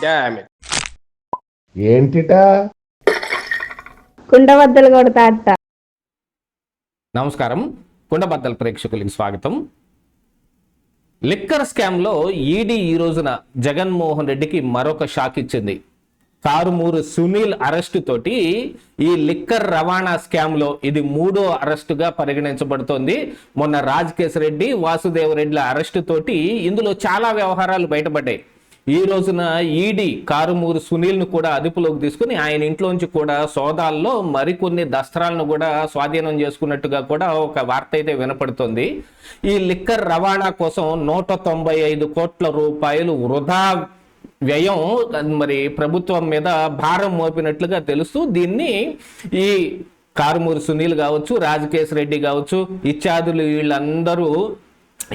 Damn it. ఏంటిటా కుండబద్దలు కొడతా అట్ట. నమస్కారం, కుండబద్దల ప్రేక్షకులకి స్వాగతం. లిక్కర్ స్కామ్లో ఈడీ ఈ రోజున జగన్మోహన్ రెడ్డికి మరొక షాక్ ఇచ్చింది. కారుమూరు సునీల్ అరెస్టు తోటి ఈ లిక్కర్ రవాణా స్కామ్లో ఇది 3వ అరెస్టుగా పరిగణించబడుతోంది. మొన్న రాజకేశ్ రెడ్డి, వాసుదేవ్ రెడ్డిల అరెస్టు తోటి ఇందులో చాలా వ్యవహారాలు బయటపడ్డాయి. ఈ రోజున ఈడీ కారుమూరు సునీల్ ను కూడా అదుపులోకి తీసుకుని ఆయన ఇంట్లోంచి కూడా సోదాల్లో మరికొన్ని దస్త్రాలను కూడా స్వాధీనం చేసుకున్నట్టుగా కూడా ఒక వార్త అయితే వినపడుతుంది. ఈ లిక్కర్ రవాణా కోసం 195 కోట్ల రూపాయలు వృధా వ్యయం మరి ప్రభుత్వం మీద భారం మోపినట్లుగా తెలుస్తూ దీన్ని ఈ కారుమూరి సునీల్ కావచ్చు, రాజకేశ్ రెడ్డి కావచ్చు, ఇత్యాదులు వీళ్ళందరూ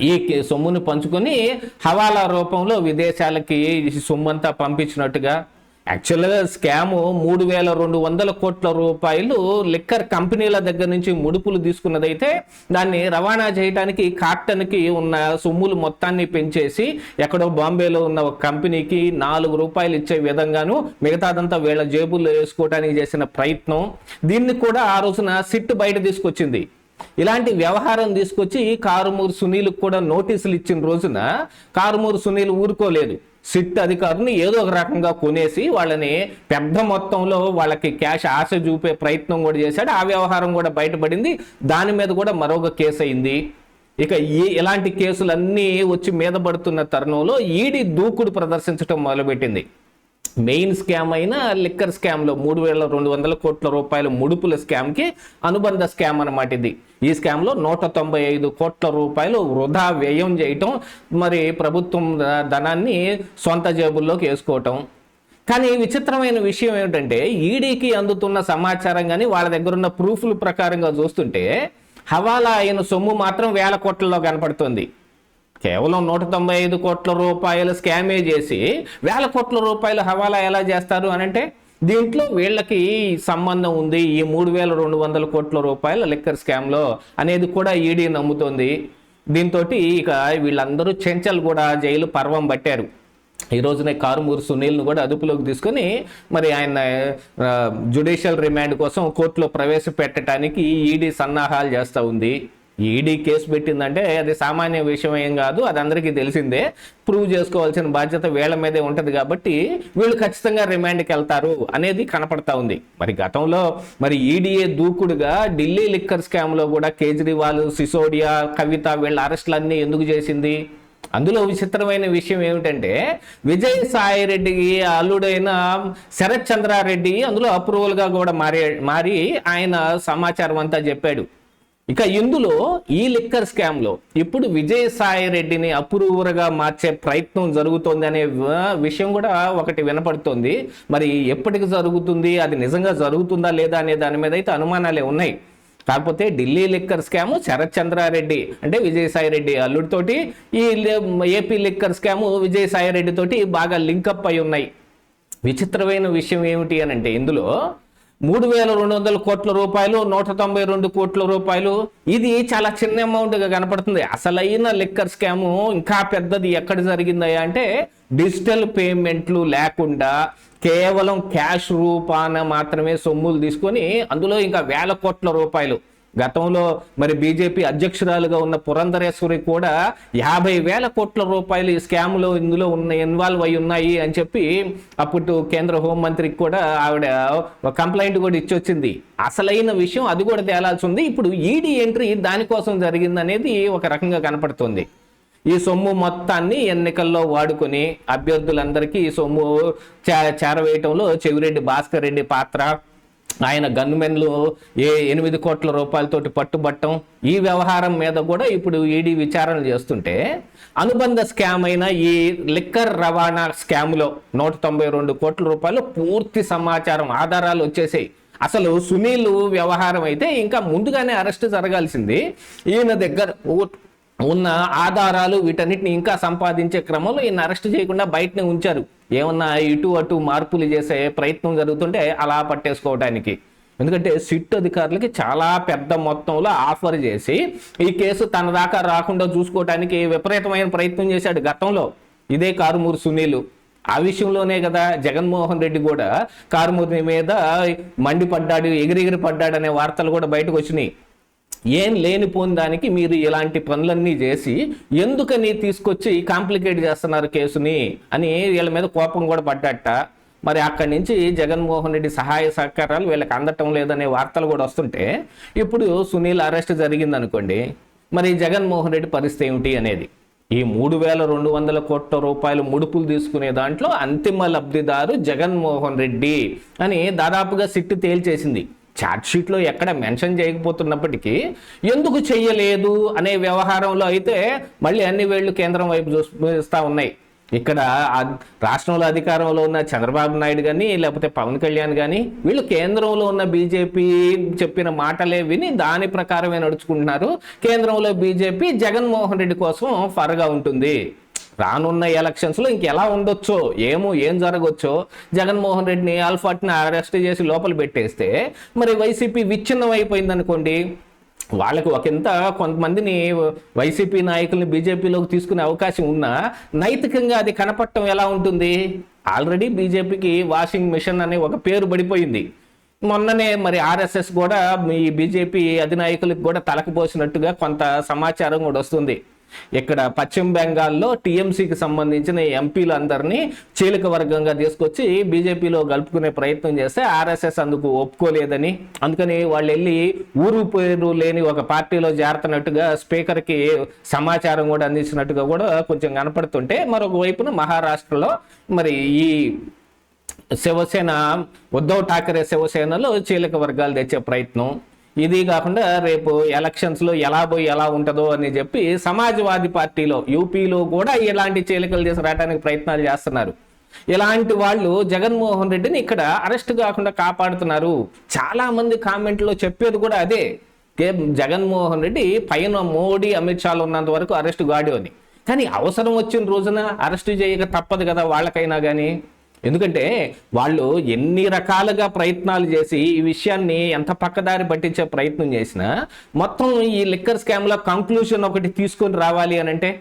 ఈ సొమ్మును పంచుకొని హవాలా రూపంలో విదేశాలకి సొమ్మంతా పంపించినట్టుగా. యాక్చువల్గా స్కాము 3,200 కోట్ల రూపాయలు లిక్కర్ కంపెనీల దగ్గర నుంచి ముడుపులు తీసుకున్నదైతే దాన్ని రవాణా చేయడానికి కార్టన్కి ఉన్న సొమ్ములు మొత్తాన్ని పెంచేసి ఎక్కడో బాంబేలో ఉన్న ఒక కంపెనీకి 4 రూపాయలు ఇచ్చే విధంగాను మిగతాదంతా వీళ్ళ జేబుల్లో వేసుకోవడానికి చేసిన ప్రయత్నం. దీన్ని కూడా ఆ రోజున సిట్ బయట తీసుకొచ్చింది. ఇలాంటి వ్యవహారం తీసుకొచ్చి కారుమూరు సునీల్ కూడా నోటీసులు ఇచ్చిన రోజున కారుమూరు సునీల్ ఊరుకోలేదు. సిట్ అధికారుని ఏదో ఒక రకంగా కొనేసి వాళ్ళని పెద్ద మొత్తంలో వాళ్ళకి క్యాష్ ఆశ చూపే ప్రయత్నం కూడా చేశాడు. ఆ వ్యవహారం కూడా బయటపడింది. దాని మీద కూడా మరొక కేసు అయింది. ఇక ఇలాంటి కేసులన్నీ వచ్చి మీద పడుతున్న తరుణంలో ఈడీ దూకుడు ప్రదర్శించడం మొదలుపెట్టింది. మెయిన్ స్కామ్ అయిన లిక్కర్ స్కామ్లో 3,200 కోట్ల రూపాయల ముడుపుల స్కామ్కి అనుబంధ స్కామ్ అన్నమాట ఇది. ఈ స్కామ్లో 195 కోట్ల రూపాయలు వృధా వ్యయం చేయటం, మరి ప్రభుత్వం ధనాన్ని సొంత జేబుల్లోకి వేసుకోవటం. కానీ విచిత్రమైన విషయం ఏమిటంటే ఈడీకి అందుతున్న సమాచారం కానీ వాళ్ళ దగ్గర ఉన్న ప్రూఫ్ల ప్రకారంగా చూస్తుంటే హవాలా అయిన సొమ్ము మాత్రం వేల కోట్లలో కనపడుతుంది. కేవలం 195 కోట్ల రూపాయలు స్కామే చేసి వేల కోట్ల రూపాయలు హవాలా ఎలా చేస్తారు అని అంటే దీంట్లో వీళ్ళకి సంబంధం ఉంది ఈ 3,200 కోట్ల రూపాయల లిక్కర్ స్కామ్లో అనేది కూడా ఈడీ నమ్ముతోంది. దీంతో ఇక వీళ్ళందరూ చెంచల్ కూడా జైలు పర్వం పట్టారు. ఈ రోజునే కారుమూరు సునీల్ను కూడా అదుపులోకి తీసుకొని మరి ఆయన జ్యుడిషియల్ రిమాండ్ కోసం కోర్టులో ప్రవేశపెట్టడానికి ఈడీ సన్నాహాలు చేస్తూ ఉంది. ఈడీ కేసు పెట్టిందంటే అది సామాన్య విషయం ఏం కాదు, అది అందరికీ తెలిసిందే. ప్రూవ్ చేసుకోవాల్సిన బాధ్యత వీళ్ళ మీదే ఉంటుంది కాబట్టి వీళ్ళు ఖచ్చితంగా రిమాండ్కి వెళ్తారు అనేది కనపడతా ఉంది. మరి గతంలో మరి ఈడీఏ దూకుడుగా ఢిల్లీ లిక్కర్ స్కామ్లో కూడా కేజ్రీవాల్, సిసోడియా, కవిత వీళ్ళ అరెస్టులన్నీ ఎందుకు చేసింది? అందులో విచిత్రమైన విషయం ఏమిటంటే విజయసాయి రెడ్డికి అల్లుడైన శరత్ చంద్రారెడ్డి అందులో అప్రూవల్గా కూడా మారి ఆయన సమాచారం అంతా చెప్పాడు. ఇక ఇందులో ఈ లిక్కర్ స్కామ్లో ఇప్పుడు విజయసాయి రెడ్డిని అప్రూవర్గా మార్చే ప్రయత్నం జరుగుతోంది అనే విషయం కూడా ఒకటి వినపడుతోంది. మరి ఎప్పటికి జరుగుతుంది, అది నిజంగా జరుగుతుందా లేదా అనే దాని మీద అయితే అనుమానాలే ఉన్నాయి. కాకపోతే ఢిల్లీ లిక్కర్ స్కాము శరత్ చంద్రారెడ్డి అంటే విజయసాయి రెడ్డి అల్లుడితోటి, ఈ AP liquor scam Vijayasai Reddy తోటి బాగా లింకప్ అయి ఉన్నాయి. విచిత్రమైన విషయం ఏమిటి అని అంటే ఇందులో 3,200 కోట్ల రూపాయలు, 192 కోట్ల రూపాయలు ఇది చాలా చిన్న అమౌంట్గా కనపడుతుంది. అసలైన లిక్కర్ స్కాము ఇంకా పెద్దది ఎక్కడ జరిగిందయ్యా అంటే డిజిటల్ పేమెంట్లు లేకుండా కేవలం క్యాష్ రూపాన మాత్రమే సొమ్ములు తీసుకొని అందులో ఇంకా వేల కోట్ల రూపాయలు. గతంలో మరి బీజేపీ అధ్యక్షురాలుగా ఉన్న పురంధరేశ్వరి కూడా 50,000 కోట్ల రూపాయలు ఈ స్కామ్లో ఇందులో ఇన్వాల్వ్ అయి ఉన్నాయి అని చెప్పి అప్పుడు కేంద్ర హోంమంత్రికి కూడా ఆవిడ కంప్లైంట్ కూడా ఇచ్చొచ్చింది. అసలైన విషయం అది కూడా తేలాల్సి ఉంది. ఇప్పుడు ఈడీ ఎంట్రీ దానికోసం జరిగిందనేది ఒక రకంగా కనపడుతుంది. ఈ సొమ్ము మొత్తాన్ని ఎన్నికల్లో వాడుకొని అభ్యర్థులందరికీ ఈ సొమ్ము చేరవేయటంలో చెవిరెడ్డి భాస్కర్ రెడ్డి పాత్ర, ఆయన గన్మెన్లు 8 కోట్ల రూపాయలతోటి పట్టుబట్టం, ఈ వ్యవహారం మీద కూడా ఇప్పుడు ఈడీ విచారణ చేస్తుంటే అనుబంధ స్కామ్ అయిన ఈ లిక్కర్ రవాణా స్కామ్లో 192 కోట్ల రూపాయలు పూర్తి సమాచారం ఆధారాలు వచ్చేసాయి. అసలు సునీల్ వ్యవహారం అయితే ఇంకా ముందుగానే అరెస్ట్ జరగాల్సింది. ఈయన దగ్గర ఉన్న ఆధారాలు వీటన్నిటిని ఇంకా సంపాదించే క్రమంలో ఈయన అరెస్ట్ చేయకుండా బయటనే ఉంచారు. ఏమన్నా ఇటు అటు మార్పులు చేసే ప్రయత్నం జరుగుతుంటే అలా పట్టేసుకోవడానికి. ఎందుకంటే సిట్ అధికారులకి చాలా పెద్ద మొత్తంలో ఆఫర్ చేసి ఈ కేసు తన దాకా రాకుండా చూసుకోవడానికి విపరీతమైన ప్రయత్నం చేశాడు గతంలో ఇదే కారుమూరు సునీల్. ఆ విషయంలోనే కదా జగన్మోహన్ రెడ్డి కూడా కారుమూరి మీద మండిపడ్డాడు, ఎగిరెగిరి పడ్డాడు అనే వార్తలు కూడా బయటకు వచ్చినాయి. ఏం లేనిపోని దానికి మీరు ఇలాంటి పనులన్నీ చేసి ఎందుకని తీసుకొచ్చి కాంప్లికేట్ చేస్తున్నారు కేసుని అని వీళ్ళ మీద కోపం కూడా పడ్డట. మరి అక్కడి నుంచి జగన్మోహన్ రెడ్డి సహాయ సహకారాలు వీళ్ళకి అందటం లేదనే వార్తలు కూడా వస్తుంటే ఇప్పుడు సునీల్ అరెస్ట్ జరిగిందనుకోండి, మరి జగన్మోహన్ రెడ్డి పరిస్థితి ఏమిటి అనేది. ఈ 3,200 కోట్ల రూపాయలు ముడుపులు తీసుకునే దాంట్లో అంతిమ లబ్ధిదారు జగన్మోహన్ రెడ్డి అని దాదాపుగా సిట్టు తేల్చేసింది. ఛార్జ్షీట్లో ఎక్కడ మెన్షన్ చేయకపోతున్నప్పటికీ ఎందుకు చెయ్యలేదు అనే వ్యవహారంలో అయితే మళ్ళీ అన్ని వేళ్లు కేంద్రం వైపు చూస్తూ ఉన్నాయి. ఇక్కడ రాష్ట్రంలో అధికారంలో ఉన్న చంద్రబాబు నాయుడు కానీ లేకపోతే పవన్ కళ్యాణ్ కానీ వీళ్ళు కేంద్రంలో ఉన్న బీజేపీ చెప్పిన మాటలే విని దాని ప్రకారమే నడుచుకుంటున్నారు. కేంద్రంలో బీజేపీ జగన్మోహన్ రెడ్డి కోసం ఫరగా ఉంటుంది. రానున్న ఎలక్షన్స్లో ఇంకెలా ఉండొచ్చో ఏం జరగవచ్చో, జగన్మోహన్ రెడ్డిని ఆల్ఫాట్ని అరెస్ట్ చేసి లోపల పెట్టేస్తే మరి వైసీపీ విచ్ఛిన్నం అయిపోయింది అనుకోండి, వాళ్ళకి ఒకంత కొంతమందిని వైసీపీ నాయకుల్ని బీజేపీలోకి తీసుకునే అవకాశం ఉన్నా నైతికంగా అది కనపడటం ఎలా ఉంటుంది? ఆల్రెడీ బీజేపీకి వాషింగ్ మిషన్ అనే ఒక పేరు పడిపోయింది. మొన్ననే మరి ఆర్ఎస్ఎస్ కూడా ఈ బీజేపీ అధినాయకులకు కూడా తలకపోసినట్టుగా కొంత సమాచారం కూడా వస్తుంది. ఇక్కడ పశ్చిమ బెంగాల్లో టీఎంసీకి సంబంధించిన ఎంపీలందరినీ చీలిక వర్గంగా తీసుకొచ్చి బీజేపీలో కలుపుకునే ప్రయత్నం చేస్తే ఆర్ఎస్ఎస్ అందుకు ఒప్పుకోలేదని, అందుకని వాళ్ళు వెళ్ళి ఊరు పేరు లేని ఒక పార్టీలో చేరుతున్నట్టుగా స్పీకర్కి సమాచారం కూడా అందించినట్టుగా కూడా కొంచెం కనపడుతుంటే, మరొక వైపున మహారాష్ట్రలో మరి ఈ శివసేన ఉద్ధవ్ ఠాకరే శివసేనలో చీలిక వర్గాలు తెచ్చే ప్రయత్నం, ఇది కాకుండా రేపు ఎలక్షన్స్లో ఎలా ఉంటుందో అని చెప్పి సమాజ్వాదీ పార్టీలో యూపీలో కూడా ఇలాంటి చీలికలు చేసి రావడానికి ప్రయత్నాలు చేస్తున్నారు. ఇలాంటి వాళ్ళు జగన్మోహన్ రెడ్డిని ఇక్కడ అరెస్ట్ కాకుండా కాపాడుతున్నారు. చాలా మంది కామెంట్లో చెప్పేది కూడా అదే, జగన్మోహన్ రెడ్డి పైన మోడీ అమిత్ షాలు ఉన్నంత వరకు అరెస్ట్ గాడి అని. కానీ అవసరం వచ్చిన రోజున అరెస్ట్ చేయక తప్పదు కదా వాళ్ళకైనా కానీ. ఎందుకంటే వాళ్ళు ఎన్ని రకాలుగా ప్రయత్నాలు చేసి ఈ విషయాన్ని ఎంత పక్కదారి పట్టించే ప్రయత్నం చేసినా మొత్తం ఈ లిక్కర్ స్కామ్లో కంక్లూషన్ ఒకటి తీసుకొని రావాలి అని అంటే,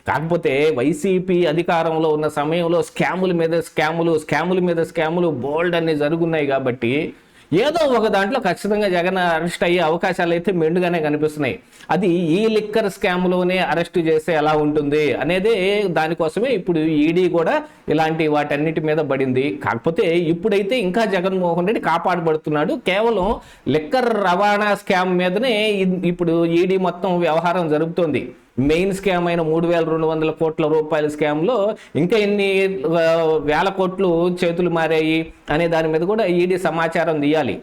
కాకపోతే వైసీపీ అధికారంలో ఉన్న సమయంలో స్కాముల మీద స్కాములు బోల్డ్ అన్ని జరుగున్నాయి కాబట్టి ఏదో ఒక దాంట్లో ఖచ్చితంగా జగన్ అరెస్ట్ అయ్యే అవకాశాలు అయితే మెండుగానే కనిపిస్తున్నాయి. అది ఈ లిక్కర్ స్కామ్లోనే అరెస్ట్ చేస్తే ఎలా ఉంటుంది అనేది దానికోసమే ఇప్పుడు ఈడీ కూడా ఇలాంటి వాటన్నిటి మీద పడింది. కాకపోతే ఇప్పుడైతే ఇంకా జగన్మోహన్ రెడ్డి కాపాడబడుతున్నాడు. కేవలం లిక్కర్ రవాణా స్కామ్ మీదనే ఇప్పుడు ఈడీ మొత్తం వ్యవహారం జరుగుతోంది. మెయిన్ స్కామ్ అయిన 3,200 కోట్ల రూపాయల స్కామ్లో ఇంకా ఎన్ని వేల కోట్లు చేతులు మారాయి అనే దాని మీద కూడా ఈడీ సమాచారం తీయాలి.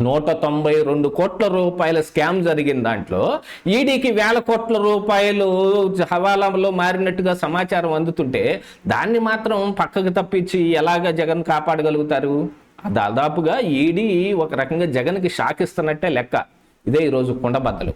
192 కోట్ల రూపాయల స్కామ్ జరిగిన దాంట్లో ఈడీకి వేల కోట్ల రూపాయలు హవాలాలో మారినట్టుగా సమాచారం అందుతుంటే దాన్ని మాత్రం పక్కకు తప్పించి ఎలాగ జగన్ కాపాడగలుగుతారు? దాదాపుగా ఈడీ ఒక రకంగా జగన్కి షాక్ ఇస్తున్నట్టే లెక్క. ఇదే ఈరోజు కుండబద్దలు.